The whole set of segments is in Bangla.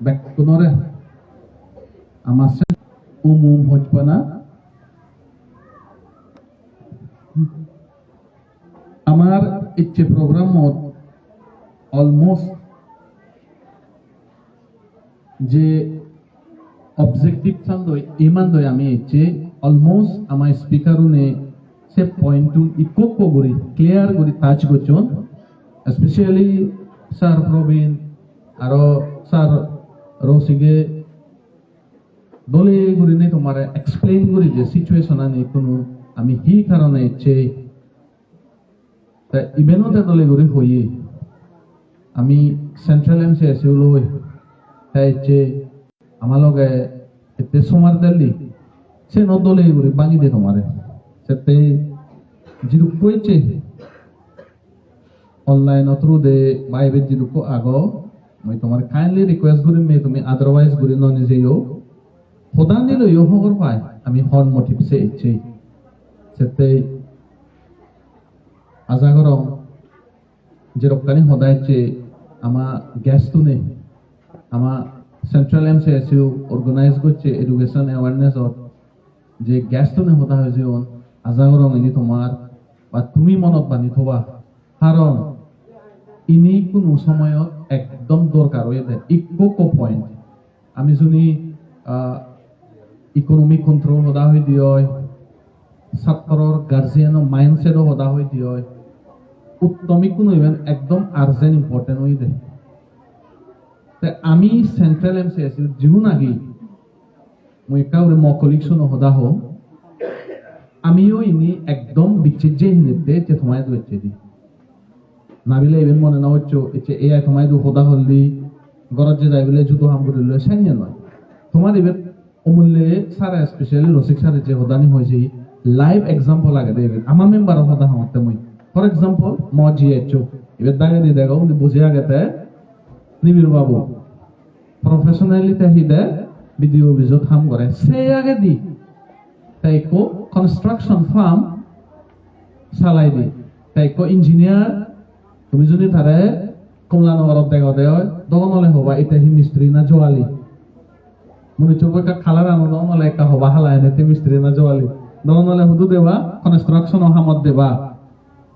বেকনরে আমার umum hojpana আমার ইচ্ছে প্রোগ্রাম অলমোস্ট যে অবজেক্টিভ চান্দই ইমান দই আমি ইচ্ছে অলমোস্ট আমার স্পিকারুনে সে পয়েন্ট ইকো করি ক্লিয়ার করি টাচ করছন স্পেশালি স্যার প্রবীণ আরো স্যার রসিগে দলে করি নেই তোমার এক্সপ্লেইন করি যে সিচুয়েশন আনি কোনো আমি হি কারণে ইচ্ছে ইভেনতে দলে করি হই আমি সেন্ট্রাল এমসি এসে লই তাই ইচ্ছে আমার লগে এতে সমার দিল্লি সে নদলে করি বাঙি দে তোমারে সেতে জিরু কইছে অনলাইন থ্রু দে বাইবে জিরু কো আগো মই তোমার কাইন্ডলি রিকোয়েস্ট করি মে তুমি আদারওয়াইজ করি ন নিজেও খোদা নিল ইও খবর পাই আমি হন মোটিভ সে ইচ্ছে সেতে আজা গরম যে রক্কানি হদাইছে আমা গ্যাস তুনে আমা সেন্ট্রাল এমসি এসইউ অর্গানাইজ করছে এডুকেশন অ্যাওয়ারনেস যে গ্যাস তুনে হদা হয়েছে আজা গরম ইনি তোমার বা তুমি মনত বানি থবা কারণ ইনি কোনো সময়ত একদম দরকার হয়ে যায় ইকো পয়েন্ট আমি শুনি ইকোনমিক কন্ট্রোল হদা হয়ে দিয়ে ছাত্রর গার্জিয়ানো মাইন্ডসেটও হদা হয়ে দিয়ে উত্তমিক কোনো ইভেন্ট একদম আর্জেন্ট ইম্পর্টেন্ট হয়ে যায় আমি সেন্ট্রাল এমসি আছি জীবন আগে মই কাউরে মকলিকশন হদা হো আমিও ইনি একদম বিচ্ছেদ যে হিনেতে যে তোমায় দুয়েছে দি নাবিলে ইভেন মনে না হচ্ছে এছে এআই তোমায় দু হদা হলদি গরজ যে যাই বলে জুতো হাম করে লয় সেনিয়া নয় তোমার ইভেন অমূল্যে সারা স্পেশালি রসিক সারে যে হদানি হয়েছে লাইভ এক্সাম্পল আগে দেবেন আমার মেম্বার হদা হতে মই ফর এক্সাম্পল মজিএচও এবার দাগে দিয়ে দেখো উনি বুঝে আগেতে নিবিড় বাবু প্রফেশনালিতে হিদে ভিডিও অভিযোগ কাম করে সে আগে দি তাইকো কনস্ট্রাকশন ফার্ম চালাই দি তাইকো ইঞ্জিনিয়ার তুমি যদি তারে কমলানগরত দেখা দেয় তখন হলে হবা এটা হি মিস্ত্রি না জোয়ালি মনে চোখ খালার আনো তখন হলে একটা হবা হালায় নেতে মিস্ত্রি না জোয়ালি তখন হলে হুদু দেবা কনস্ট্রাকশন হামত দেবা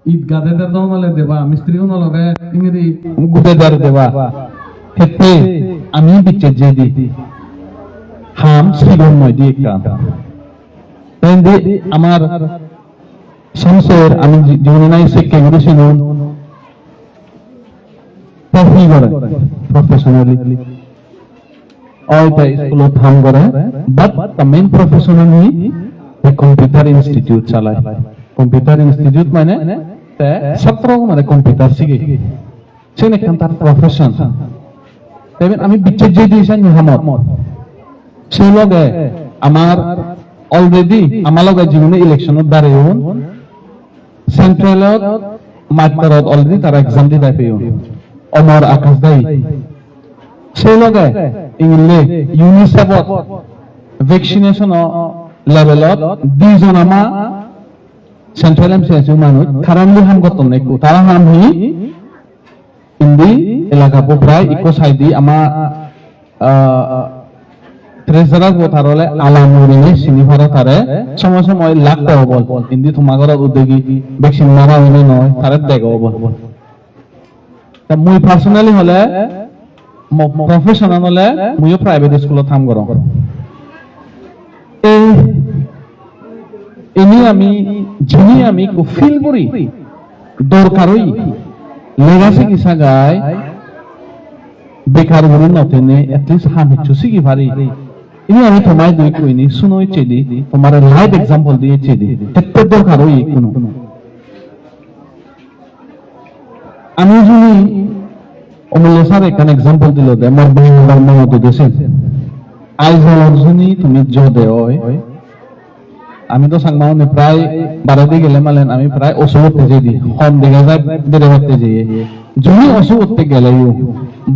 ঈদ গাদে তখন হলে দেবা মিস্ত্রি নলগে ইংরেজি গুদেদার দেবা ক্ষেত্রে আমি বিচ্ছেদ যে দিই হাম সিবন নয় দিয়ে আমার সংসের আমি জীবনে নাই শিক্ষা করেছিল প্রফেশনালি অলটা স্কুলত কাম করে but the main professional he computer institute চালায় কম্পিউটার ইনস্টিটিউট মানে ছাত্র মানে কম্পিউটার শিখে সেন একখান তার প্রফেশন আমি বিচ্ছেদ যে দিয়েছেন মোহাম্মদ সেই লগে আমার অলরেডি আমার লগে জীবনে ইলেকশনত দাঁড়িয়ে সেন্ট্রালত মাত্রাত অলরেডি তারা এক্সাম দি পাই অমর আকাশ দায়ী সেই লগে ইংলে ইউনিসেফত ভ্যাকসিনেশন লেভেলত দুইজন আমা সেন্ট্রাল এমসিএস মানুষ কারণলি হাম গত নাইকো তারা হাম হি ইন্দি এলাকা প্রায় ইকো সাইডি আমা ট্রেজারার কথারলে আলামুরিনে সিনিভার তারে সময় সময় লাগতে বল ইন্দি তোমাগর উদ্যোগী ভ্যাকসিন মারা হইনে নয় তারে দেখো বল তা মুই পার্সোনালি হলে প্রফেশনাল হলে মুইও প্রাইভেট স্কুলত কাম করো এনি আমি যিনি আমি ফিল করি দরকারই লেগাসি কিসা গায় বেকার গুলো নতেনে এটলিস্ট হাম হিচুসি কি পারি ইনি আমি তোমায় দুই কইনি শুনোই চেদি তোমার লাইভ এক্সাম্পল দিয়ে চেদি এত দরকারই কোনো আমি যদি অমূল্য স্যার এখানে এক্সাম্পল দিল দে আমার বাংলার মতো দেশে আইজ অর্জনী তুমি জদে হয় আমি তো সাংমাও প্রায় বারাদি গেলে মালেন আমি প্রায় অসুবতে যাই দি কম দেখা যায় দেড়ে বাড়তে যাই যদি অসুবতে গেলেও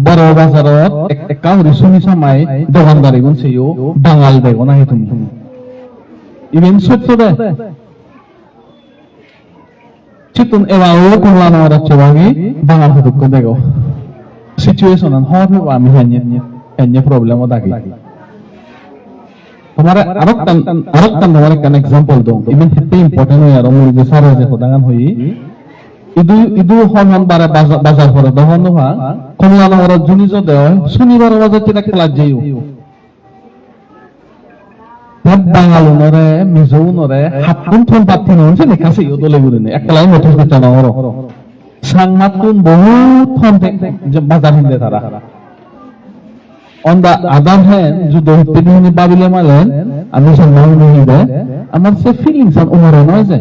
বড় বাজারত একটা রিসুনি সামাই দোকানদারি গুণ সেইও বাঙাল দেখো না তুমি ইভেন সত্য দে চিতুন এবারও কমলানো রাখছে বাঙি বাঙাল হতুক দেখো সিচুয়েশন হবে আমি হানিয়ে kanya problem o dagi তোমার আরেকটা তোমার একটা এক্সাম্পল দাও ইভেন হেতে ইম্পর্টেন্ট হয় আর মুই যে সারা যে খদাগান হই ইদু হন বারে বাজার করে দহন হা কমলা নগর জুনি জ দেয় শনিবার বাজার থেকে ক্লাস যাইও বাঙাল নরে মিজৌ নরে হাতকুন থন পাতি নন সে লেখা সেই দলে গুরিনে একটা লাইন নোটিস করতে না হর সাংমাতুন বহুত থন যে বাজার হিন্দে তারা on the other hand যদি তিনি বাবিলে মালেন আমি সম্মান নিবে আমার সে ফিলিংস আর উমরে নয় যে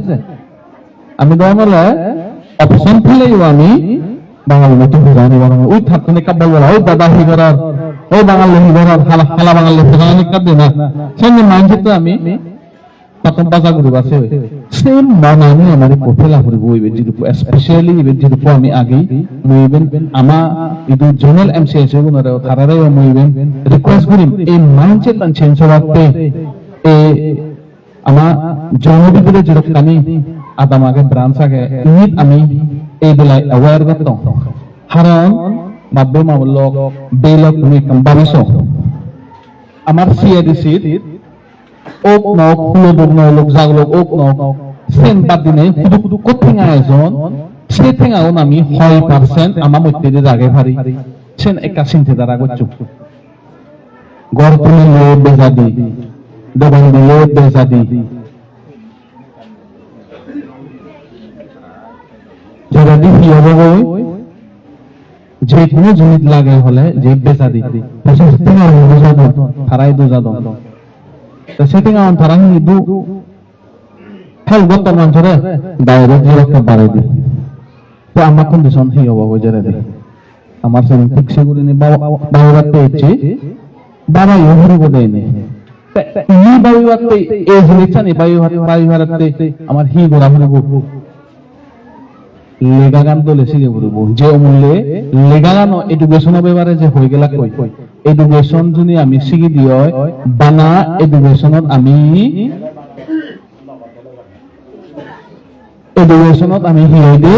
আমি দমলে অপশন ফেলেই আমি বাঙালি মতো জানি বড় ওই থাকতে কাব্বাল বলা ওই দাদা হি করার ওই বাঙালি হি করার খালা বাঙালি ফেরানি কাঁদে না সেমনি মাইন্ডসেট আমি প্রথম বাজার ঘুরে বাসে সেম মানানি আমার কোফেলা ঘুরে বইবে যেটুকু স্পেশালি ইভেন যেটুকু আমি আগে মুইবেন আমা ইদু জোনাল এমসিএস গুনরে থারারে মুইবেন রিকোয়েস্ট করি এই মাইন্ডসেট আন চেঞ্জ হওয়াতে এই আমা জনবিদরে যেরকম আমি আদাম আগে ব্রাঞ্চ আগে ইনিত আমি এই বেলায় অ্যাওয়ার করতাম কারণ বাব্বে মামলক বেলক তুমি কম্বারিস আমার সিএডিসি ওক নক ফুলবক নলক জাগলক ওক নক সেন বাদিনে কুদু কঠিঙা এজন সে ঠেঙাও আমি 6% আমার মধ্যে জাগে ভারি সেন একা চিন্তা দ্বারা গচ্ছু গড় তুলে লো বেজাদি দবাই দিলে বেজাদি যারা দেখি হবে যে কোনো জিনিস লাগে হলে যে বেজাদি তারাই দু যাদন setting on tarang idu hel gotta manjore direct direct bare di to amma condition hi hobo jare di amar sen ঠিক সেগুলি নি বাবাতে এসে বাবা ইহরি বদে নে ই বাবাতে এ জিনিসটা নি বাবাতে আমার হি গোরা হলে গো লেগাগান তো লেসিগে বলব যে অমূল্যে লেগাগান এডুকেশন ব্যাপারে যে হয়ে গেলা কই এডুকেশন যদি আমি শিখি দিও বানা এডুকেশনত আমি হিয়ে দে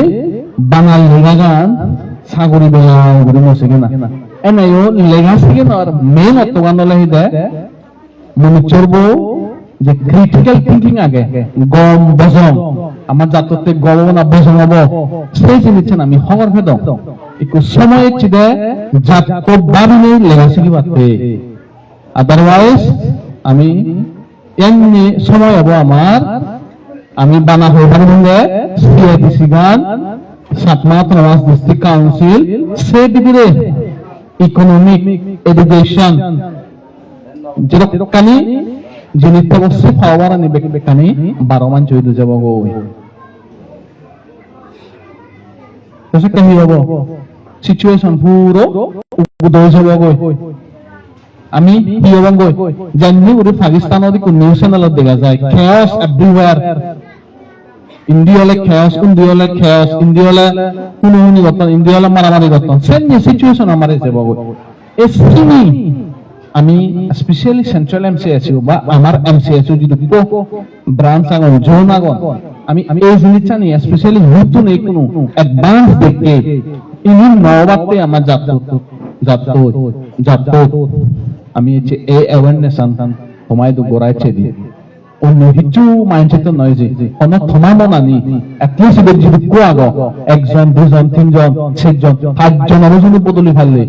বানা লেগাগান সাগরি বেলাও বলে মসিগে না এনাইও লেগা শিখে না আর মেন অতগান লহি দে মনে চরবো যে ক্রিটিক্যাল থিংকিং আগে গম বজম আমার জাততে গম না বজম হবো সেই জিনিসটা আমি খবর ফেদম একটু সময় চিদে জাত বাবিনে লেখা শিখি পাতে আদারওয়াইজ আমি এমনি সময় হবো আমার আমি বানা হয়ে পারবো সিআইডিসি গান সাতমাত নওয়াজ ডিস্ট্রিক্ট কাউন্সিল সে দিবিরে ইকোনমিক এডুকেশন যেরকম জিনিসটা বসে পাওয়ার আনি বেকানি 12 মান চৈদ যাব গো তসে কেহি হবো সিচুয়েশন পুরো উদয় যাব গো আমি কি হবং গো জানি ওরে পাকিস্তানের কোন নিউজ চ্যানেল দেখা যায় chaos everywhere ইন্ডিয়ালে chaos ইন্ডিয়ালে কোন গতন ইন্ডিয়ালে মারামারি গতন সেম সিচুয়েশন আমারে যাব গো এসিনি আমি স্পেশালি সেন্ট্রাল এমসিএসইউ বা আমার এমসিএসইউ যদি ব্রাঞ্চ আগন জোন আগন আমি এই জিনিসটা নিয়ে স্পেশালি নতুন এই কোনো অ্যাডভান্স দেখে ইনি নবাতে আমার যাত্রা আমি এই অ্যাওয়ারনেস আনতাম তোমায় তো গড়াইছে দি অন্য কিছু মাইন্ডসেট নয় যে অনেক থমাই বানানি এটলিস্ট এদের যদি কোয়া গো একজন দুজন তিনজন চারজন পাঁচজন আলোচনা বদলি ফেললে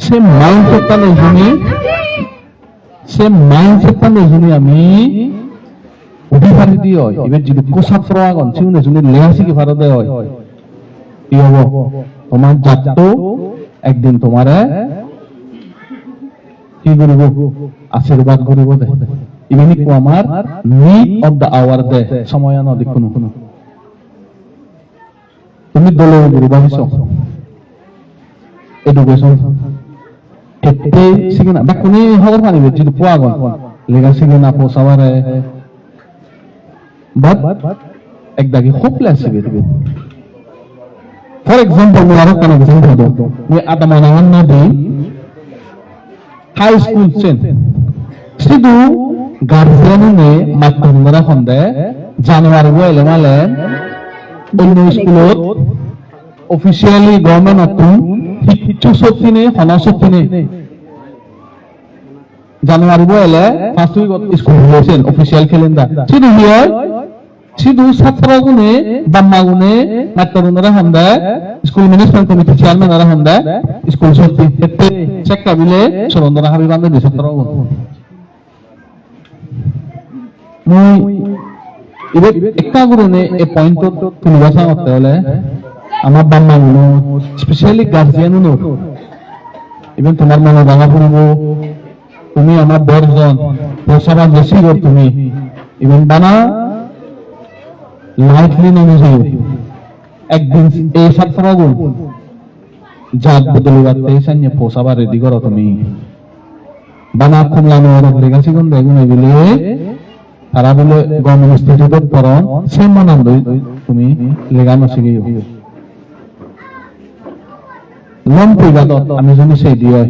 সে মাইন্ডসেটটা নেই আমি উঠি ফারি দিও এবার যদি কোসাত্র আগন সিউনে শুনে লেহাসি কি ফারত হয় কি হবো তোমার জাত একদিন তোমারে কি করব আশীর্বাদ করিব দে ইভেনি কো আমার নিড অফ দা আওয়ার দে সময় না দেখুন তুমি দলে গুরু বাহিস এডুকেশন এতে সিগনা বা কোনি হগর পানিবে যদি পোয়া গন লেগা সিগনা পোসাবারে বাট একদাগি হোপলেস হবে ফর এক্সাম্পল মই আরো কোন এক্সাম্পল দাও মই আদামানান নদী হাই স্কুল চেন সিধু গার্জিয়ানে মাধ্যমরা হন্দে জানুয়ারি বইলে মালে অন্য স্কুলত অফিসিয়ালি গভর্নমেন্ট অত কিছু সত্যিনে হনা সত্যিনে জানুয়ারি বলে ফার্স্ট উইক স্কুল হয়েছেন অফিসিয়াল ক্যালেন্ডার শুধু হয় শুধু ছাত্র গুণে বাম্মা গুণে মাত্রাগুণরা হন্দা স্কুল ম্যানেজমেন্ট কমিটি চেয়ারম্যানরা হন্দা স্কুল সত্যি ক্ষেত্রে চেষ্টা দিলে সরন্দরা হাবি বান্ধব দিয়ে ছাত্র মুই এবার একটা গুণে এই পয়েন্ট তুলবা চাওয়াতে হলে আমার বাম্মা গুণ স্পেশালি গার্জিয়ান এবং তোমার মনে ভাঙা পড়ব তুমি আমার 10 জন প্রসাবা বেশি কর তুমি এবং বানা লাইটলি নামে যাও একদিন এই ছাত্র গুণ জাত বদলুবার তেসান্য প্রসাবা রেডি করো তুমি বানা খুমলানো লেগাছি কোন বেগুন এগুলো তারা বলে গভর্নমেন্ট ইনস্টিটিউট পড়ন সেম মানান্দ তুমি লেগানো শিখিও লম পরিবাদত আমি যদি সেই দিয়ে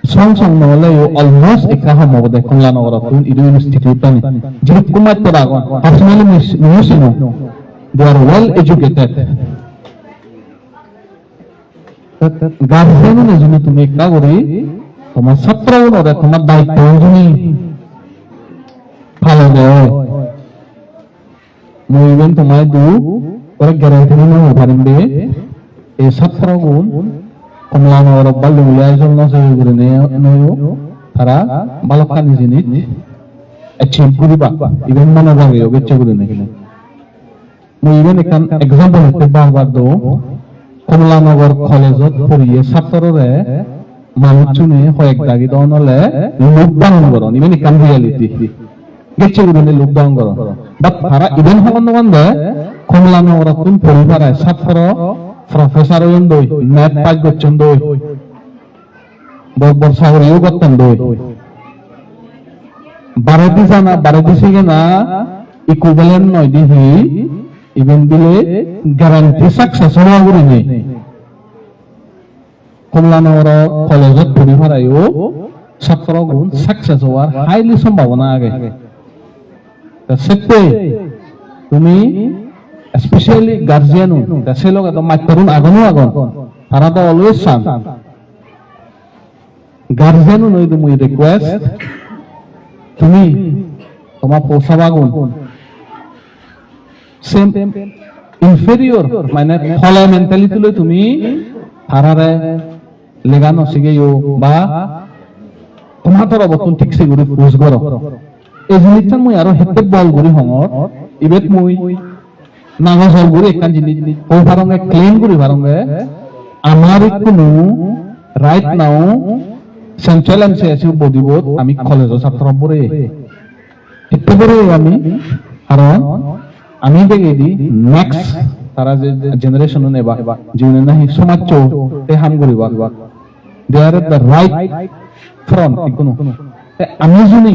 সং সং নহলে অলমোস্ট একটা সম্ভব দে কমলা নগরত ইডু ইনস্টিটিউট নি যেহেতু কুমার তো আগন personally মিউসিনো they are well educated guardian যদি তুমি একটা করি তোমার ছাত্র ওরা তোমার দায়িত্ব যদি ভালো দেয় মই ইভেন তোমায় দু ওরা গ্যারান্টি নিয়ে পারেন দে এই ছাত্র গুণ কমলা নগর বাল্য আয়োজন নজর করে নেয় তারা বালকানি জিনিস অ্যাচিভ করিবা ইভেন মনে ভাবে গেছে করে নেই মই ইভেন একটা এক্সাম্পল হতে বারবার দো কমলানগর কলেজত পড়িয়ে ছাত্ররে মানুষ চুনে কয়েক দাগি দেওয়া হলে লকডাউন করন ইভেন কাম রিয়ালিটি গেছে করে নেই লকডাউন করন বাট তারা ইভেন হন বন্ধে কমলানগর কোন পরিবারে ছাত্র প্রফেসর হইন দই ম্যাথ পাস করছেন দই বড় সাহরিও করতেন দই বারেদি জানা বারেদি শিখে না ইকুইভ্যালেন্ট নয় দিহি ইভেন দিলে গ্যারান্টি সাকসেস হওয়া করে নেই কমলানগর কলেজত পরিবারেও ছাত্র গুণ সাকসেস হওয়ার হাইলি সম্ভাবনা আগে সেতে তুমি স্পেশালি গার্জিয়ান সে লোক এত মাত্রারুন আগনো আগন তারা তো অলওয়েজ চান গার্জিয়ান নই তুমি রিকোয়েস্ট তুমি তোমার পোষাবাগুন সেম ইনফেরিয়র মানে ফলা মেন্টালিটি লই তুমি তারারে লেগানো শিখেও বা তোমার তোর অবতন ঠিক সে করে পোজ করো এই জিনিসটা মুই আরো হেতে বল করি হঙর ইবেত মুই নাগজ হল করে একটা জিনিস ও ভারঙ্গে ক্লেম করি ভারঙ্গে আমার কোনো রাইট নাও সেন্ট্রাল এমসিএসি বদিবোধ আমি কলেজ ছাত্র পড়ে একটু পরে আমি কারণ আমি দেখে দিই নেক্সট তারা যে জেনারেশন নেবা জীবনে নাহি সমাজ তে হাম করিবা দে আর দ্য রাইট ফ্রন্ট কোনো আমি শুনি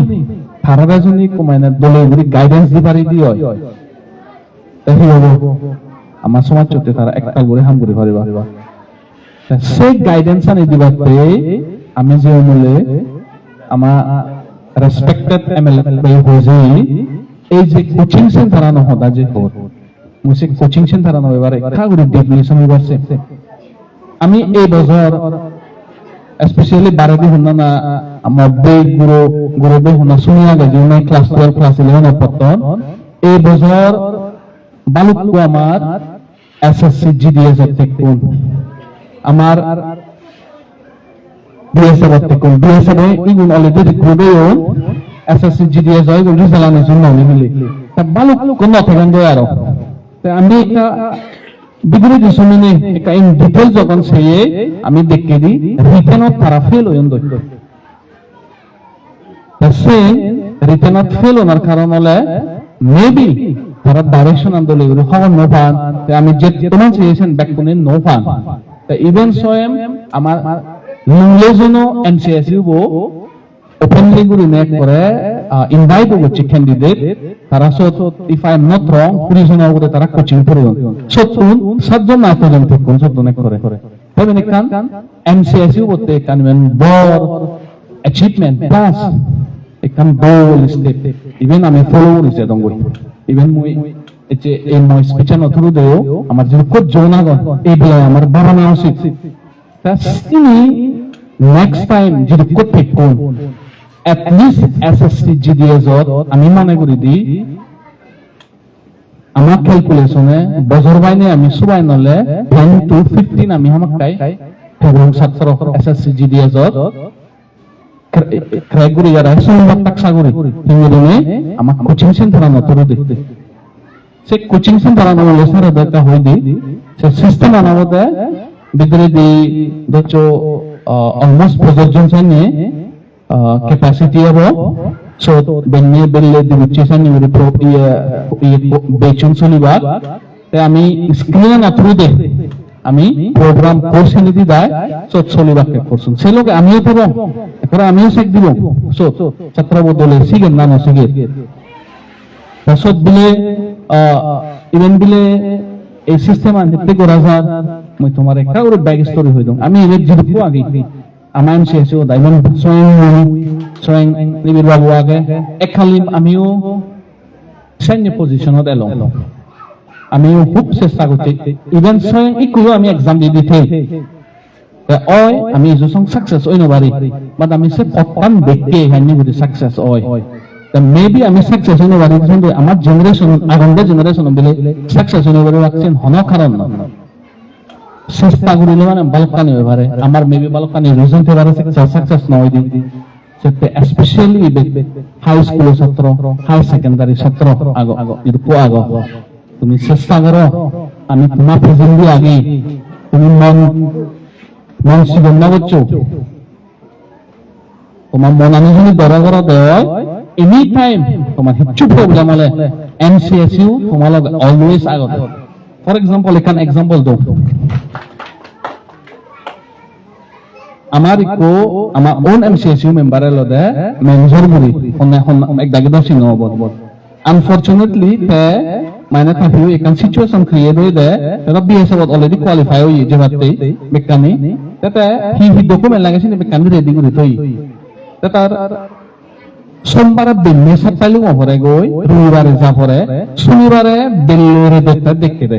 তারা যদি কমাইনা দলে গুলি গাইডেন্স দি পারি দি হয় তাই হবো আমার সমাজ চলতে তারা একটা করে হাম করে পারিবা সেই গাইডেন্স আনি দিবাতে আমি যে আমলে আমার রেসপেক্টেড এমএলএ হয়েছে এই যে কোচিং সেন্টার আনো হদা যে কর মুসে কোচিং সেন্টার আনো এবারে একটা করে ডেফিনেশন হইবাছে আমি এই বছর স্পেশালি বারদি হন্না না আমার বই গুরু বই হন্না শুনিয়া গেছে ক্লাস 12 ক্লাস 11 পড়তন এই বছর বালুকু আমার এসএসসি জিডিএস এর থেকে আমার বিএসএফ এর থেকে বিএসএফ এ ইগুন অলরেডি রিক্রুটেও এসএসসি জিডিএস হয় রিজাল্ট আনে জন্য মিলে তা বালুকু না থাকেন দে আর তা আমি একটা ডিগ্রি দিছুনি একটা ইন ডিটেইল যখন সেই আমি দেখে দি রিটেনত তারা ফেল হইন দই তা সে রিটেনত ফেল হওয়ার কারণ হলে মেবি তারা ডাইরেকশন আন্দোলন করে খবর নো পান আমি যে তোমার চেয়েছেন ব্যাক কোনে নো পান তা ইভেন সোয়েম আমার নলেজনো এমসিএসইউ বো ওপেনলি গুলি নেক করে ইনভাইট করছে ক্যান্ডিডেট তারা সত if I am not wrong পুরিজন করে তারা কোচিং করে সতুন সাতজন না পর্যন্ত কোন সতুন করে তবে নেকান এমসিএসইউ বতে কানমেন বড় অ্যাচিভমেন্ট প্লাস একদম বল স্টেপ ইভেন আমি ফলো করেছি দঙ্গই ইভেন মই এতে এই মই স্পিচন অথরু দেও আমার যে কোচ জনাগণ এই বলে আমার বাবা না উচিত তা তিনি নেক্সট টাইম যদি করতে কোন এটলিস্ট SSC GDS আমি মনে করি দি আমার ক্যালকুলেশনে বছর বাইনে আমি সবাই নলে 10 to 15 আমি আমাক তাই এবং ছাত্র SSC GDS ক্রাইগুরি যারা সম্ভব তাকসাগুরি হিঙ্গিনে আমার কোচিং সেন্টার নতরু দে সে কোচিং সেন্টার আনামলে সারা দেখা হই দি সে সিস্টেম আনামতে বিদ্রে দি দচো অলমোস্ট প্রযোজন সানি capacity abo so benni belle di buccisan ni pro bechun soliba te ami screen na through de আমি প্রোগ্রাম কোর্স এনে দি দাই so soliba ke course se log amiও পড়ব এখন আমিও শেখ দিব so ছাত্র বদলে সিগেন না সিগে সব বিলে ইভেন বিলে এই সিস্টেম আনতে করা যায় মই তোমার একটা ওর ব্যাক স্টোরি হই দম আমি এর জিরো আগে আমার MCSO দাইমন স্বয়ং নিবিড় বাবু আগে একখালি আমিও সৈন্য পজিশনত এলাম আমিও খুব চেষ্টা করছি ইভেন স্বয়ং ইকুলো আমি এক্সাম দি দিতে ওই আমি যসং সাকসেস ওই নবারি বাট আমি সে পতন দেখতে হানি গুদি সাকসেস ওই মেবি আমি সাকসেস হই নবারি কিন্তু আমার জেনারেশন আগন্ডা জেনারেশন বলে সাকসেস হই নবারি রাখছেন হন কারণ না চেষ্টা করিলে মানে বালকানি এবারে আমার মেবি বালকানি রিজন এবারে সাকসেস নয় দি সেতে স্পেশালি হাই স্কুল ছাত্র হাই সেকেন্ডারি ছাত্র আগো ইরপো আগো তুমি চেষ্টা করো আমি তোমার প্রেজেন্ট দি আগে তুমি মন সিগন না বচ্চো তোমার মন আমি যদি দরা করা দেয় এনি টাইম তোমার হিচ্ছু প্রবলেম হলে MCSU তোমার অলওয়েজ আগো ফর এক্সাম্পল এখান এক্সাম্পল দাও আমার ইকো আমার ওন MCSU মেম্বারে লদে মেনজর মুরি হন এক দাগে দসিং হবো আনফরচুনেটলি তে মানে থাকিও একান সিচুয়েশন ক্রিয়েট হই দে তারা BSF অলরেডি কোয়ালিফাই হই যে বাতে বেকানি তাতে হি ডকুমেন্ট লাগাইছে নে বেকানি রেডি করে থই তার সোমবারে বেলে সাতাইলু হরে গই রবিবারে যা পরে শনিবারে বেলরে দেখতে দে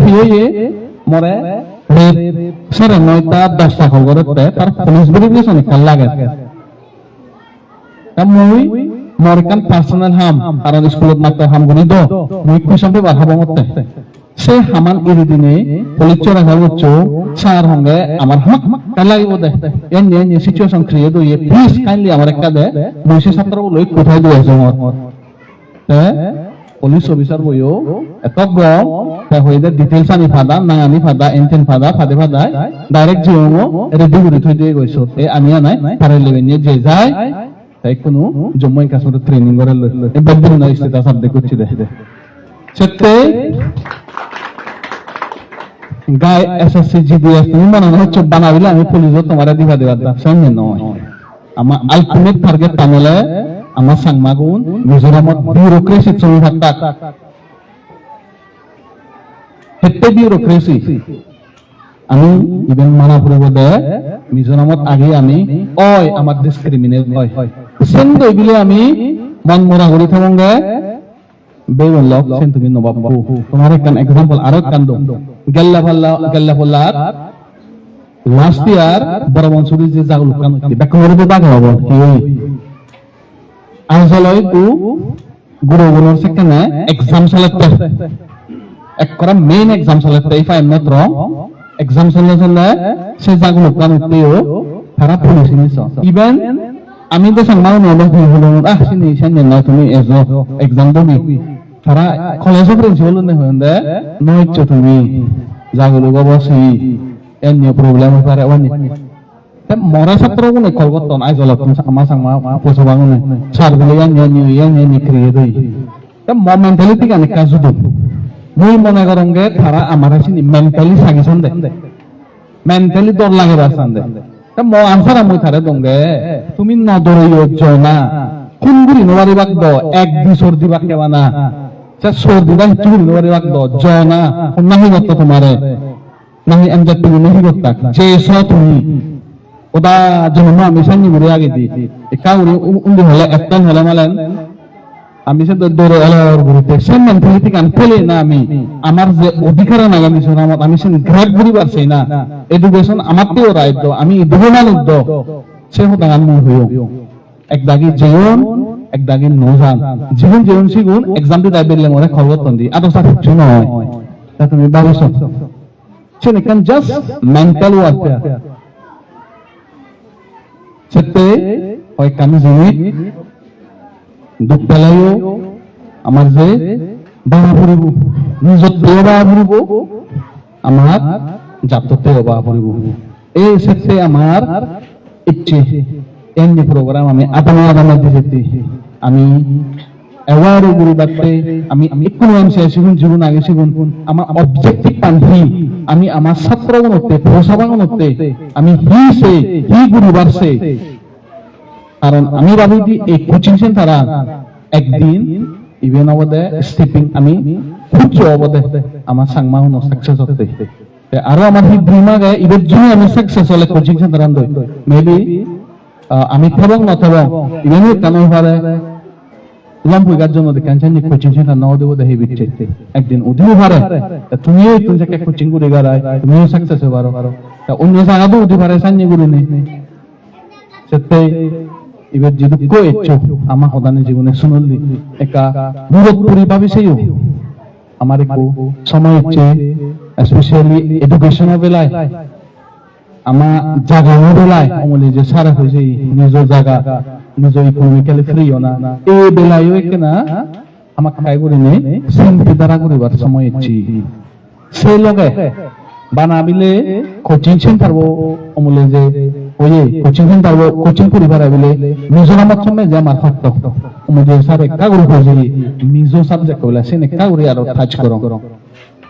হি হই মরে সাড়ে 9টা 10টা খবরতে তার পুলিশ ভেরিফিকেশন কাল লাগে মই মরকান পার্সোনাল হাম কারণ স্কুলত মাত্র হাম গুনি দ মই কুইশন পেপার হাব মতে সে হামান ইরি দিনে পুলিশ চরা যাবচ্চ স্যার হঙ্গে আমার হাম কাল লাগিব দে এন সিচুয়েশন ক্রিয়েট হই প্লিজ কাইন্ডলি আমার একটা দে মইছে ছাত্র লই কোথায় দিয়েছে মত পুলিশ অফিসার বইও এত গম তা হইদে ডিটেইলস আনি ফাদা নাঙানি ফাদা এনটেন ফাদা ফাদে ডাইরেক্ট জিওমো রেডি করে থই দিয়ে গইছো এ আমি নাই পারে লেভেল নিয়ে যে যায় তাই কোনো জম্মু কাশ্মীর ট্রেনিং করে লই এ বদল না স্টেটাস আপডেট করছি দে সত্যি গায় SSC GDS তুমি মনে হচ্ছে বানাবিলে আমি পুলিশও তোমারে দিবা দেবা সামনে নয় আমার আলটিমেট টার্গেট তামলে আমার সাংমাগুন মিজোরামত বিউরোক্রেসি চলি থাকতা হেতে বিউরোক্রেসি আমি ইভেন মানা পড়ব দে মিজোরামত আগে আমি ওই আমার ডিসক্রিমিনেট হয় সেন দইবিলে আমি মন মরা করি থামঙ্গে বেবল লক সেন তুমি নবাব তোমার একটা एग्जांपल আরো কান্দ গেল্লা ফল্লা লাস্ট ইয়ার বড় মনসুরি যে জাগলু কান বেকমরে বাগ হবো কি আজলয় কু গুরুগুলোর সেখানে এক্সাম চালাতে এক করা মেইন এক্সাম চালাতে if I am not wrong exam চালাতে সে জাগুলো কানুতেও তারা পুলিশ নিছ ইভেন আমি তো সংমাও নলো হলো সিনি সামনে না তুমি এজো এক্সাম দবি তারা কলেজ প্রিন্সিপাল নে হন্দে নইছো তুমি জাগুলো গবসি এনে প্রবলেম পারে ওনি মরা ছাত্র গুনে কলকাতা আই জলত আমার সাংমা পয়সা বাঙনে সার বলে ইয়ানি ক্রিয়েট হই তা মেন্টালিটি কানে কাজ দুদ মই মনে করঙ্গে তারা আমার আসিনি মেন্টালি সাগিছন দে মেন্টালি দর লাগে বাসান দে তা ম আনসার মই তারে দঙ্গে তুমি না দরইও জনা কোন গুরি নবারি বাক দ এক দি সর্দি বাক কেবানা সে সর্দি বাক চুরি নবারি বাক দ জনা নাহি গত তোমারে নাহি এমজেট তুমি নাহি গতা যে স তুমি ওদা জন্ম আমি সানি মুরে আগে দি একা উনি হলে একটান হলে মালেন আমি সে দৌড়ে এলাকার ঘুরতে সে মেন্টালিটি কান পেলে না আমি আমার যে অধিকার নাগামি আমার আমি সে গ্রাহক ঘুরি পারছি না এডুকেশন আমার তেও রাইত আমি ধরমান উদ্য সে হতাঙ্গান মন হইও এক দাগি জীবন এক দাগি নজান জীবন জীবন শিগুন এক্সাম দি দাইবেলে মরে খবর তন্দি আদো সা কিছু নয় তা তুমি ভাবছ সে নেকান জাস্ট মেন্টাল ওয়ারফেয়ার সেতে হয় কামি জিনিস দুখ পেলাইও আমার যে বাবা পড়িব নিজত বাবা পড়িব আমার জাততে বাবা পড়িব এই সেতে আমার ইচ্ছে এমনি প্রোগ্রাম আমি আদামা দিতে আমি অ্যাওয়ার্ড গুরু বাড়তে আমি ইকোনমি শিখুন জীবন আগে শিখুন আমার অবজেক্টিভ পান্থি আমি আমার ছাত্রগণতে প্রসাবাগণতে আমি হি গুরু বাড়ছে কারণ আমি ভাবি যে এই কোচিং সেন্টার একদিন ইভেন অবদে স্টিপিং আমি খুঁজছো অবদে আমার সাংমা হনো সাকসেস হতে আরো আমার হি ড্রিম আগে ইভেন জন্য আমি সাকসেস হলে কোচিং সেন্টার আনতে মেবি আমি থাকবো না থাকবো ইভেন কেন পারে লম্পুইকার জন্য দেখেন কোচিং সেন্টার নাও দেবো দেখে বিচ্ছে একদিন উঠিও পারে তুমিও তুমি যাকে কোচিং করে গারায় তুমিও সাকসেস হয়ে পারো অন্য জায়গাতেও উঠে পারে সান্নি করে নেই সেটাই এবার যদি কয়েছো আমার সদানে জীবনে শুনলি একা মুরত পরি ভাবিছেও আমার একটু সময় ইচ্ছে স্পেশালি এডুকেশনের বেলায় আমার জাগানোর বেলায় অমলি যে সারা হয়েছে নিজের জায়গা নিজের ইকোনমিক্যালি ফ্রি না এই বেলায়ও না আমার খাই করে নেই সিম্পি দ্বারা করিবার সময় ইচ্ছি সেই লগে বানাবিলে কোচিং সেন্টার অমলে যে ওয়ে কোচিং সেন্টার কোচিং পরিবার আবিলে মিজোরামত সময় যে আমার হত্ত অমলে স্যার একটা করে হয়েছে মিজো সাবজেক্ট বলে সে একটা করে আর টাচ করো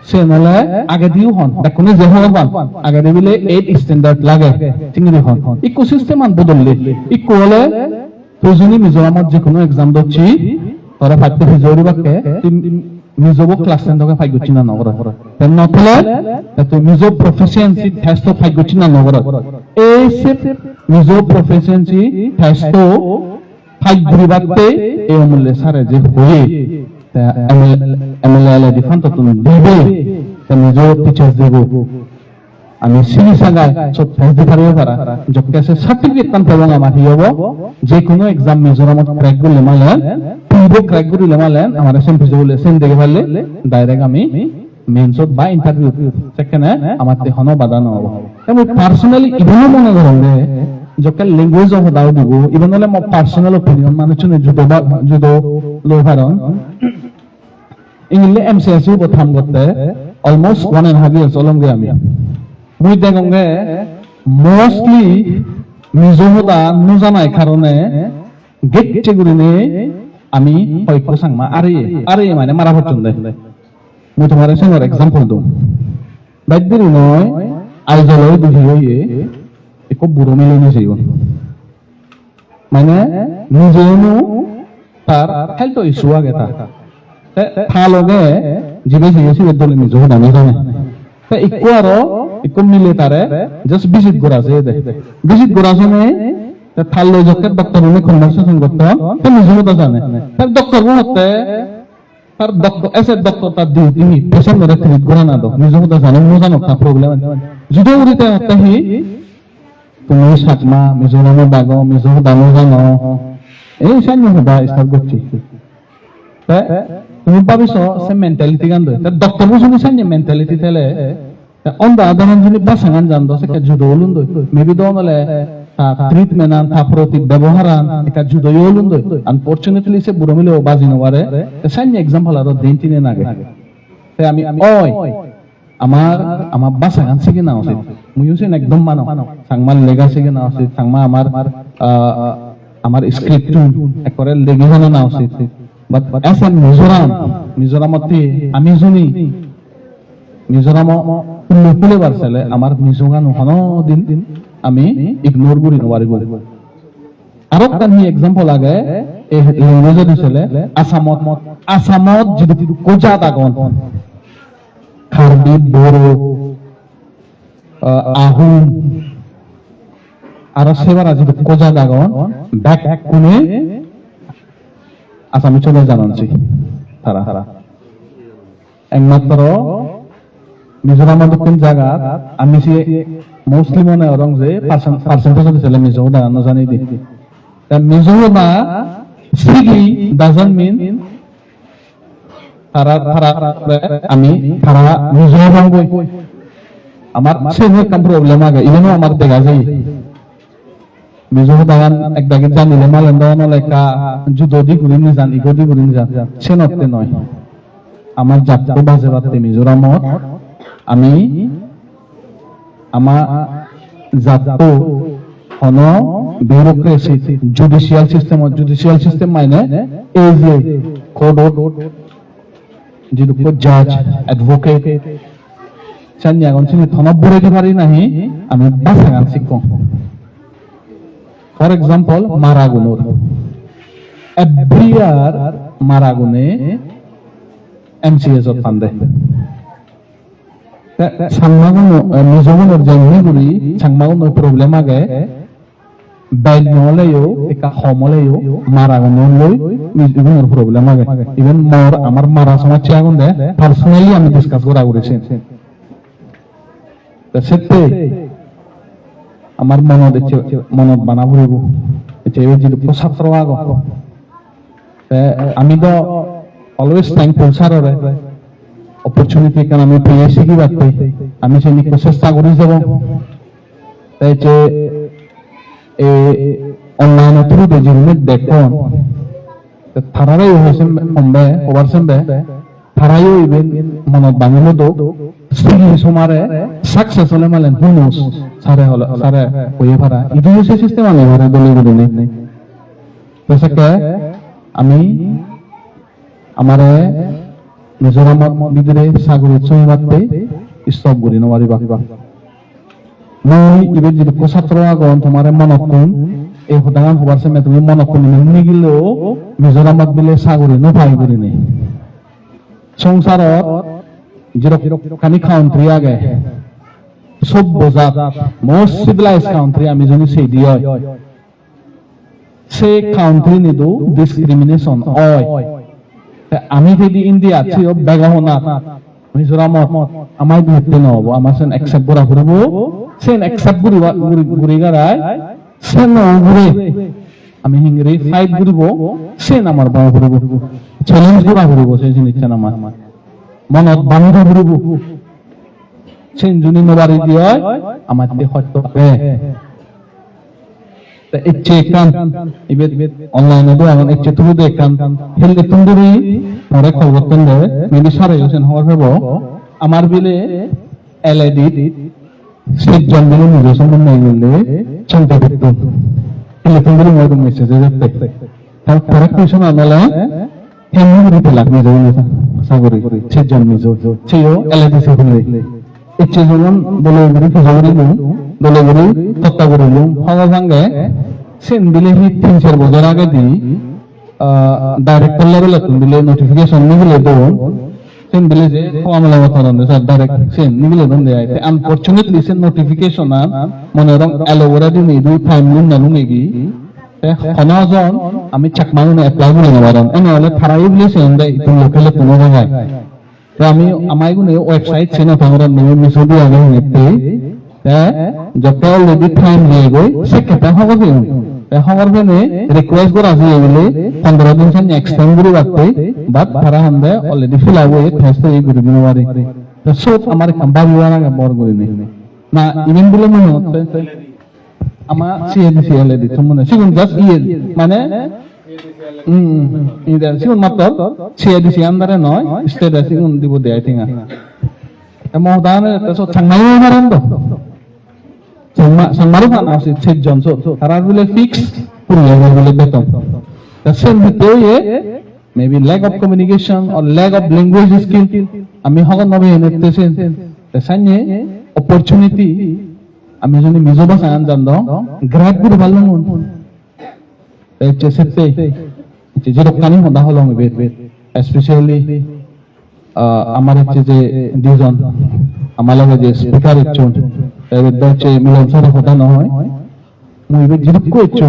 সে নলে আগে দিও হন দেখুন যে হবান আগে দিবিলে 8 স্ট্যান্ডার্ড লাগে চিংড়ি হন ইকোসিস্টেম আন বদললে ইকো হলে প্রয়োজনী মিজোরামত যে কোনো এক্সাম দচ্ছি তোরা পাঠ্য ফিজরি বাক্যে মিজোবো ক্লাস 10 দকে ফাই গচ্ছি না নগর তেন নথলে তো মিজো প্রফিসিয়েন্সি টেস্ট ফাই গচ্ছি না নগর এই সে মিজো প্রফিসিয়েন্সি টেস্ট ফাই গুরিবাতে এই মূল্যে সারে যে হয়ে এমএলএ ডিফান তো তুমি দিবে মিজো টিচার্স দেবো আমি সিনি সাগায় সব টেস্ট দিতে পারা যকেসে সার্টিফিকেট কান পাবো আমার হিয়ব যে কোনো এক্সাম মিজোরামত ক্র্যাক করলে মালেন পুরো ক্র্যাক করলে মালেন আমার এসএমপি বলে সেন দেখে ফেললে ডাইরেক্ট আমি মেনসত বা ইন্টারভিউ সেখানে আমার তে হনো বাধা নহব আমি পার্সোনালি ইভেন মনে করেন যকে ল্যাঙ্গুয়েজ অফ দাও দিব ইভেন হলে মো পার্সোনাল অপিনিয়ন মানুষজনে যুদো লই পারন ইংলে এমসিএসইউ প্রথম করতে অলমোস্ট 1.5 ইয়ার্স অলমগে আমি মুই দেখোগে মোস্টলি মিজোহদা নুজানাই কারণে গেটে গুরিনে আমি হয়তো সাংমা আরে মানে মারা পর্যন্ত মুই তোমার সঙ্গে এক্সাম্পল দম বাইদেরি নয় আইজলই বুঝি হইয়ে এক বুড়ো মিলনে জীবন মানে নিজেনো তার হেলথ ইস্যু আগে তার লগে জিবে জিগেছি দলে মিজোহদা জানে ইকো আরো ইকো মিলে তারে জাস্ট ভিজিট করা আছে ভিজিট করা শুনে থাল লই যকে ডক্টর উনি কনভারসেশন করতে তো নিজে জানে তার ডক্টর বলতে তার ডক্টর এসে ডক্টর তার দিহি পেশেন্ট ধরে ট্রিট করে না তো নিজে জানে জানো তা প্রবলেম যদি উড়িতে তাহি তুমি সাতমা মিজোরামে বাগো মিজো দামো জানো এই সানি হবা স্টার্ট করছি তুমি ভাবিস সে মেন্টালিটি গান তার ডক্টর বুঝুনি সানি মেন্টালিটি তেলে onda adanan jini basangan jando se ka judo olundo maybe do nale treatment an ta proti ব্যবহারান এটা judo olundo unfortunately se buromile baji no ware te sanya example aro dentine nage te ami oy আমার basangan sege na usit muyusen ekdom mano sangmal lega sege na usit sangma আমার script ekore legi hono na usit but as a mizoramati আমি juni মিজোরাম উল্লেখলে বারসালে আমার মিজোগান হনো দিন আমি ইগনোর করি নবারিব আরো কানি এক্সাম্পল আগে এই ল্যাঙ্গুয়েজ দিছিলে আসামত যদি কোজা দাগন খারবি বড়ো আহুম আর সেবার যদি কোজা দাগন ব্যাক কোনে আসামি চলে জানাচ্ছি তারা একমাত্র মিজোরামের দক্ষিণ জায়গা আমি সে মোস্টলি মনে হয় যে পার্সেন্টেজ ছেলে মিজো দাঁড়ানো জানি দি মিজো না সিগি ডাজন্ট মিন আমি তারা মিজোরাম বই আমার সেমে কাম প্রবলেম আগে ইভেনও আমার দেখা যায় মিজো দাগান একদাকে জানিলে মালেন দাওয়ানো লেখা যুদ্ধদি ঘুরি নি জান ইগদি ঘুরি নি জান সে নতে নয় আমার জাতকে বাজে বাতে মিজোরামত আমি আমার জাত হন ব্যুরোক্রেসি জুডিশিয়াল সিস্টেম মানে এই যে কোড যিটো জাজ এডভোকেট চানি আগন চিনি থনব বরে দি পারি নাহি আমি বাসাগান শিখো ফর এক্সাম্পল মারাগুনোর এভরি ইয়ার মারাগুনে এমসিএস অত পান্দে সাংমাগুনো মিজোগুনোর জন্মি গুরি সাংমাগুনো প্রবলেম আগে বাইল নলেও একা হমলেও মারাগুনো লই মিজোগুনোর প্রবলেম আগে ইভেন মোর আমার মারা সমস্যা আগুন দে পার্সোনালি আমি ডিসকাস করা করেছি সেতে আমার মনত বানা ফুৰিব এতিয়া যিটো ছাত্ৰ আগ আমি তো অলৱেজ থ্যাঙ্কফুল ছাৰৰে অপৰচুনিটি কাৰণ আমি পেয়েছি কি বাতে আমি সেই চেষ্টা কৰি যাব তাই যে অনলাইন থ্রুতে যিনি দেখুন তারাই হয়েছে সম্বে ওভারসেন দে তারাইও ইভেন মনত বানিল দো সিগি সুমারে সাকসেস হলে মালেন হুনুস সারে কইয়ে পারা ইদু হচ্ছে সিস্টেম আমি ঘরে দলি দলি নেই বেশকে আমি আমারে মিজোরাম বিদরে সাগরে চুই মারতে স্টপ করি নবারি বাকিবা মই ইবে যদি ছাত্র আগন তোমারে মনত কোন এই হদাগান হবার সময় তুমি মনত কোন নিনি গিলেও মিজোরামত বিলে সাগরে নো পাই করি নেই সংসারত যেরকম কাউন্ট্রি আগে সভ্যজাত মোস্ট সিভিলাইজ কাউন্ট্রি আমি যদি সেই দিয়ে সে কাউন্ট্রি নিদু ডিসক্রিমিনেশন হয় আমি যদি ইন্ডিয়া আছি বেগাহনা মিজোরামত আমার বিহেতে নহব আমার সেন একসেপ্ট করা করব সেন একসেপ্ট ঘুরি গারায় সেন ঘুরে আমি হিংরে ফাইট ঘুরব সেন আমার বাবা ঘুরব চ্যালেঞ্জ করা ঘুরব সেই জিনিসটা আমার মনত বান্ধব ঘুরব সেন জুনি নবারি দিয়ে আমার দিয়ে হয়তো ইচ্ছে কান ইবেদ অনলাইনে দো এখন ইচ্ছে তুই দে কান হেলে তুন্দুরি পরে খবর তন্দে মেবি সারে হোসেন হওয়ার হবো আমার বিলে এলইডি সেই জন্মলে নিজে সম্বন্ধ নাই বললে চিন্তা করতো হেলে তুন্দুরি মোর মেসেজ দেখতে তার পরে কোয়েশন আনলা হেমু দিতে লাগবে যাই সাগরে সেই জন্মে সেইও এলইডি সে হলে ইচ্ছে যখন বলে গুরি ফজরি দলে গুরি তত্তা করিল হওয়া ভাঙ্গে সেন দিলে হি 3-4 বছর আগে দি ডাইরেক্টর লেভেল দিলে নোটিফিকেশন নিগলে দো সেন দিলে যে আমলা মত নন্দে স্যার ডাইরেক্ট সেন নিগলে দন্দে আইতে আনফরচুনেটলি সেন নোটিফিকেশন মনে রং এলোভেরা দি নিদু টাইম লুন নালু নেগি হনাজন আমি চাকমানো এপ্লাই করে নেবারন এনে হলে থারাই বলে সেন দে ইতু লোকালে কোনো জায়গায় আমি আমাই গুনে ওয়েবসাইট সেন তামরা নিয়ে মিসোদি আগে নেতে যত অলরেডি টাইম দিয়ে গই সে কেটা হবে হওয়ার বেনে রিকোয়েস্ট করা আছে এগুলি 15 দিন সেন এক্সটেন্ড করে রাখতে বাট তারা হান্দে অলরেডি ফিল আউট হয়ে টেস্ট এই করে দিনবারে তো সব আমার কাম্পানি ওয়ানা বড় করে নেই না ইভেন বলে মনে হচ্ছে আমার সিএডিসি অলরেডি সম্বন্ধে সিগুন জাস্ট মানে ইদার সিগুন মাত্র সিএডিসি আন্ডারে নয় স্টেট সিগুন দিব দে আই থিং এমন দানে তো চাংনাই মারান্দো Sangmaru kan asli sejon so karar bile fix punya bile beton. The same itu ye maybe lack of communication or lack of language skill. Ami hogan nabi enete sen. Tesanya opportunity ami joni mizo bahasa anjando grab guru balungun. Cesete jerok kani hoda holong bet especially আমার হচ্ছে যে দুজন আমার লাগে যে স্পিকার ইচ্ছুন হচ্ছে মিলন সারা কথা নহয় মুই জিরুক কইছো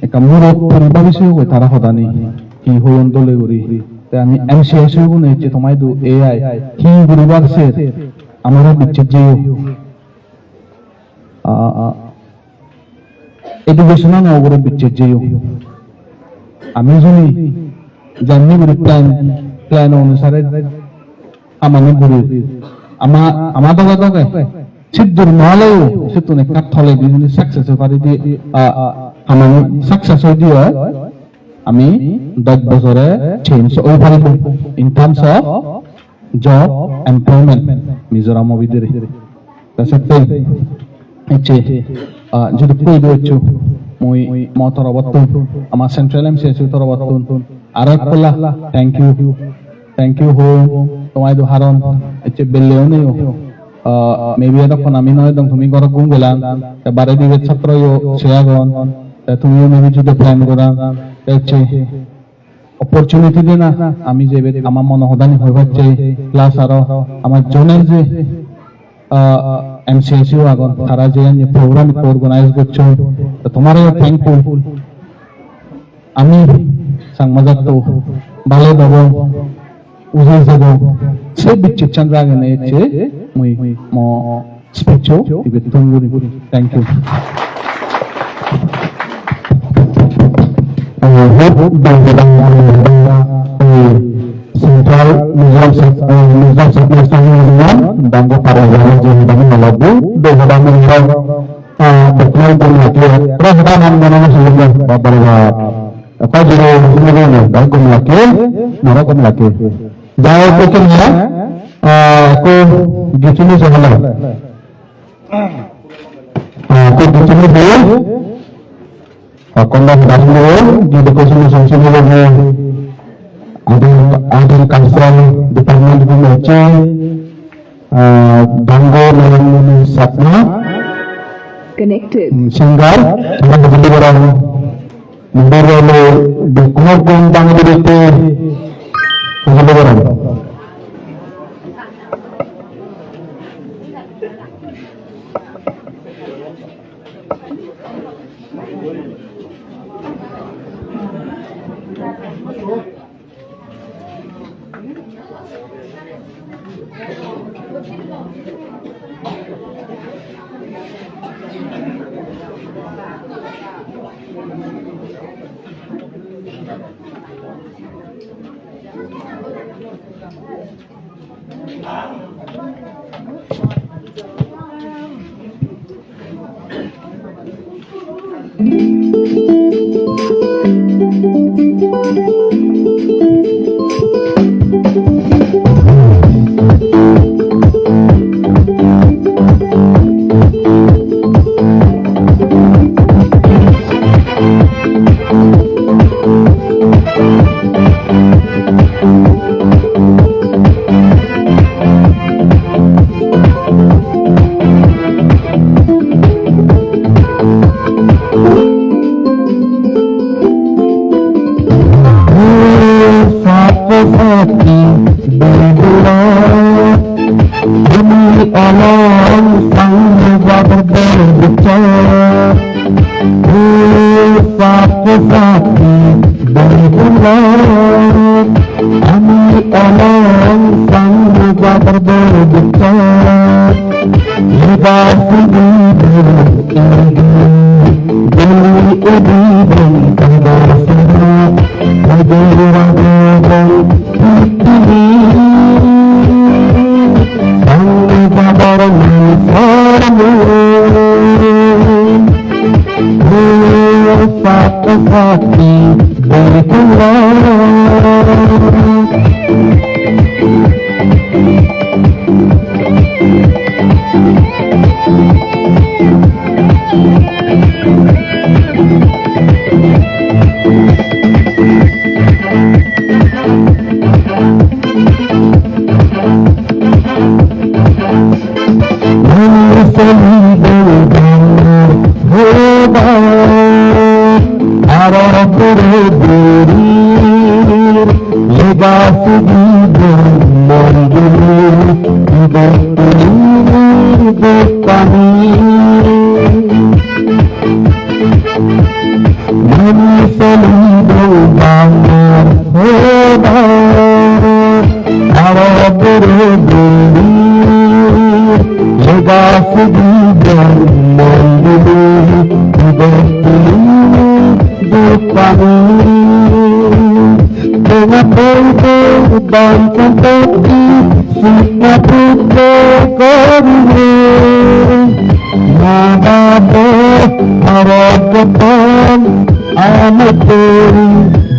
একা মুর পরিবার বিষয় হই তারা কথা নেই কি হইন দলে করি আমি MCS গুণ হচ্ছে তোমায় দু AI কি গুরুবার সে আমরা বিচ্ছেদ যে এডুকেশন না ওগুলো বিচ্ছেদ যে আমি শুনি জানি বলে প্ল্যান অনুসারে আমাদের গুরু আমাদের দাদা সিদ্ধুর মহালয় সিদ্ধু নে কাঠলে দিয়ে সাকসেস পারি দিয়ে আমি সাকসেস হয়ে দিয়ে আমি 10 বছরে চেঞ্জ ওই পারিব in terms of job employment Mizoram ভিতরে তাছাড়া এচে যদি কই দিচ্ছ মই মতর অবতন আমার সেন্ট্রাল MCS তর অবতন আর একলা থ্যাংক ইউ হো তোমায় দু হারন এচে বেলেও নেই মেবি তখন আমি নয় তুমি ঘর গুণ গেলাম বারে দিবে ছাত্র শেয়াগন তুমিও মেবি যদি প্ল্যান করা অপরচুনিটি দে না আমি যে আমার মনে হদানি হয়ে যাচ্ছে প্লাস আরো আমার জনের যে MCS আগন তারা যে প্রোগ্রাম অর্গানাইজ করছো তোমারও থ্যাঙ্কফুল আমি সাংবাদিক তো ভালো দেবো উজে যাব সে বিচ্ছিত চন্দ্র আগে নেছে মুই ম স্পিচো ইবে তুঙ্গুরি thank you Central Museum dan para jalan yang melabu dengan menjual betul betul perasaan mana sebelumnya beberapa apa jadi sebelumnya dan kumlaki nara kumlaki jauh pikirnya aku di sini sahaja aku di sini dulu kondak dulu di dekat sini lagi ada cultural department di Aceh, Bangor dan Satna, connected, Singgar, dan beberapa orang membawa di Kuala Bangor itu beberapa orang. Mani salido bangar hoda araburu dundi yoga sudi mandulu dibetuli dupani dengan bodo dan kantoti sikna putre korine Nababo Aragapan Amadori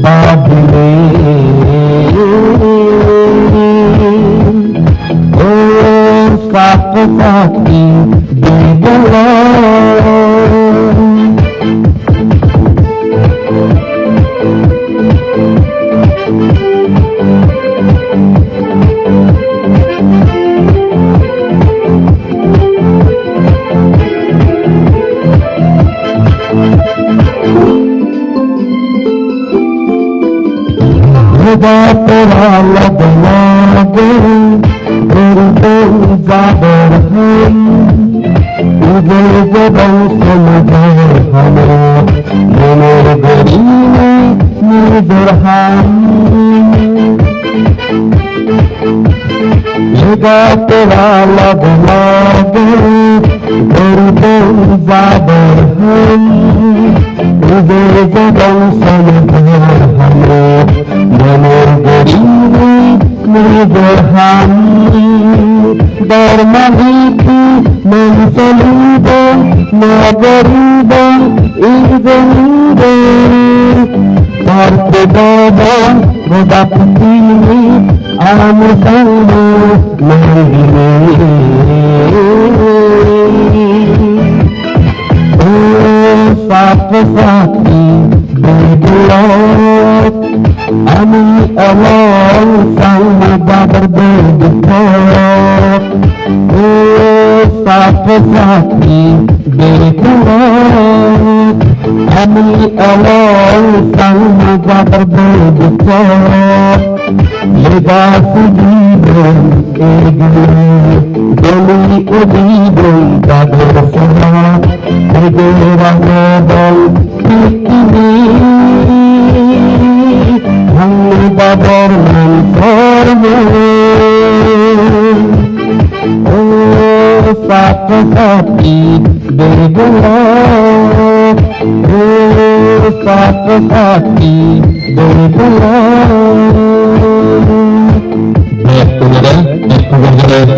Babile Oh Sakasaki Bidala Tera laglago Urban zabar ham Ujal jabal samjar hame Moner garine nizar ham Jega tera laglago Urban zabar ham Ujal jabal samjar hame Moner garine nizar ham Darmahiti Mansaludo Nagarido Izanido Partedada Godaputini Amusano Nangine Oh Sapasati Bidulot Ami Allah sama babar berdekot Oh sapasati bidulot Ami Allah sama babar berdekot Lega sudibon egli Doli udibon babar sahat Negara nobel pikini Hang babar manformu Oh sapasati bidulot Oh sapasati bidulot Baik saudara,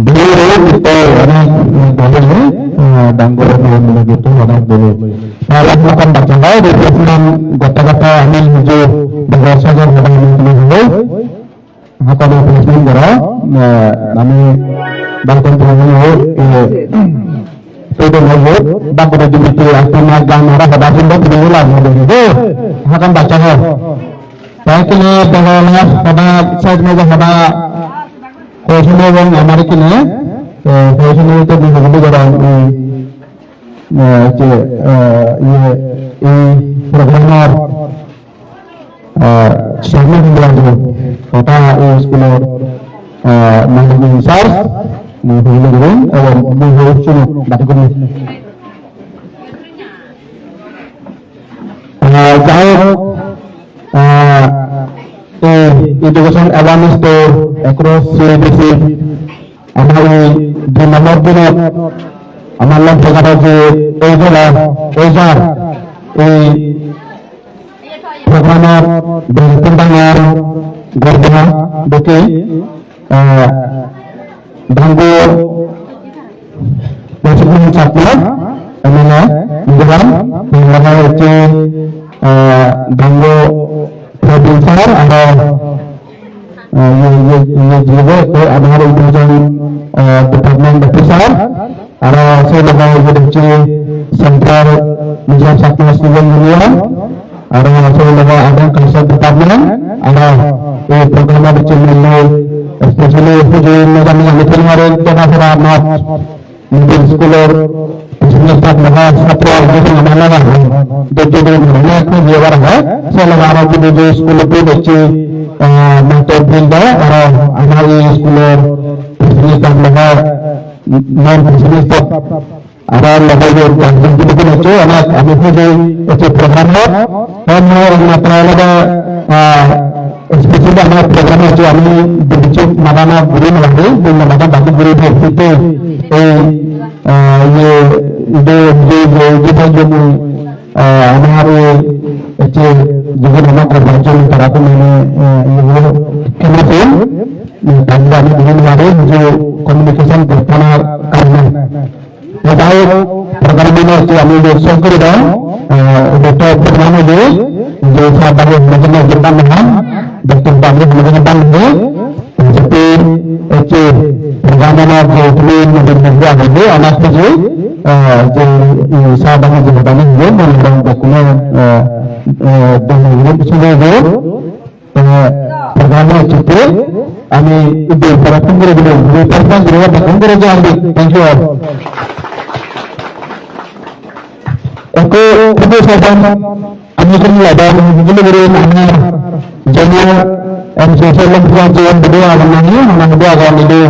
dulu kita orang dulu Danggol begitu orang dulu. Kalau akan baca di Islam kata-kata ini hijau bahasa yang ada di dulu. Apa yang Islam kira? Kami bangkit dulu. Sudah maju, bangkit dulu itu asal gambar pada simbol diulang dulu. Akan baca. Baik ini bahwa pada saat meja pada Koshimo এবং আমার কিনে Koshimo তো বিভিন্ন ধরনের যে এই প্রোগ্রামার সামনে দিলাম কথা এই স্কুলের ম্যানেজিং স্যার বিভিন্ন ধরুন এবং মূল বাকি করে যাই হোক education awareness to across CBC हमारी जो नंबर दिन हमारे जगह जो एजार प्रोग्रामर बेहतर गर्दना दुके धांगो बेसिकली छात्र हमें निगरान निगरान होते धांगो प्रोड्यूसर और ये juga ada ujian departemen besar ada saya lebih dari sentral menjadi satu student union ada saya lebih ada klasik departemen ada program bercemil especially ujian macam yang diterima kita sudah not middle schooler semester mahal satu orang mana lah jadi mana itu dia orang saya lebih ada di school itu beci mentor benda atau anak sekolah bisnis dan mahal non bisnis Ada level yang begitu itu anak kami punya itu programnya dan masalah ada spesial anak program itu kami begitu mana guru lagi dan mana bagi guru itu kita jadi anak itu juga nama kerja terapu ini kenapa tanda ini dengan ada itu komunikasi berperan karena Baik, program ini itu kami sokong dan dokter pertama ini sahabat yang mengenal kita dengan dokter Bangladesh mengenal ini seperti itu program ini mengenal ini anak itu sahabat yang mengenal ini mengenal dokumen dengan semua itu program itu kami itu para pengguna dulu pertama juga pengguna jadi thank you all. Aku itu sahaja, kami kerja dan begini mana jadi sosial media berdua dengan ini, mana berdua akan itu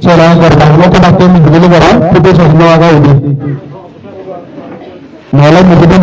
cara kerja. Aku pasti begini itu semua agak ini. Malam begini